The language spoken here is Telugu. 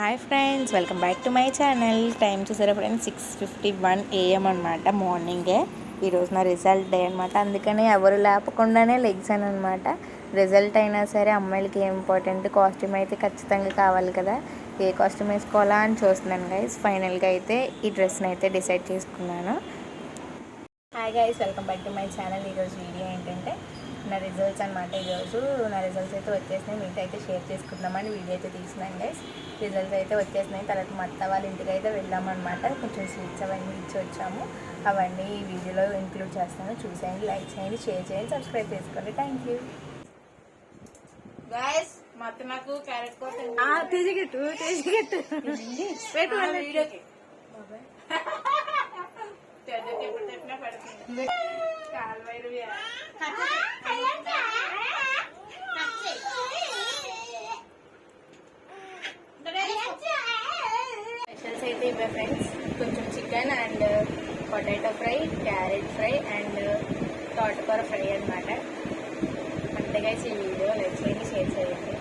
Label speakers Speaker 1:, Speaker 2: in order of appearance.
Speaker 1: Hi friends, welcome back to my channel. Time చూసారా ఫ్రెండ్స్, 6:51 AM అనమాట. మార్నింగే ఈరోజు నా రిజల్ట్ డే అనమాట. అందుకని ఎవరు లేపకుండానే లెగ్సాను అనమాట. రిజల్ట్ అయినా సరే అమ్మాయిలకి ఏం ఇంపార్టెంట్, కాస్ట్యూమ్ అయితే ఖచ్చితంగా కావాలి కదా. ఏ కాస్ట్యూమ్ వేసుకోవాలా అని చూస్తున్నాను గైస్. ఫైనల్గా అయితే ఈ డ్రెస్ని అయితే డిసైడ్ చేసుకున్నాను. Hi guys, welcome back to my channel. ఈరోజు వీడియో ఏంటంటే నా రిజల్ట్స్ అనమాట. ఈరోజు నా రిజల్ట్స్ అయితే వచ్చేసినాయి, మీతో అయితే షేర్ చేసుకుందామని వీడియో అయితే తీసినాను గైస్. రిజల్ట్స్ అయితే వచ్చేసినాయి. తర్వాత మా అత్త వాళ్ళ ఇంటికి అయితే వెళ్ళామన్నమాట. కొంచెం స్వీట్స్ అవన్నీ ఇచ్చి వచ్చాము. అవన్నీ ఈ వీడియోలో ఇంక్లూడ్ చేస్తాను. చూసేయండి, లైక్ చేయండి, షేర్ చేయండి, సబ్స్క్రైబ్ చేసుకోండి. Thank you guys. మా అత్త నాకు క్యారెట్ కోట్ తీసిగట్టు వీడియోకి స్పెషల్స్ అయితే ఇవే ఫ్రెండ్స్. కొంచెం chicken and potato fry, carrot fry and తోటకూర ఫ్రై అనమాట. అంతేగా ఈ వీడియో లైక్ చేయండి, షేర్ చేయండి.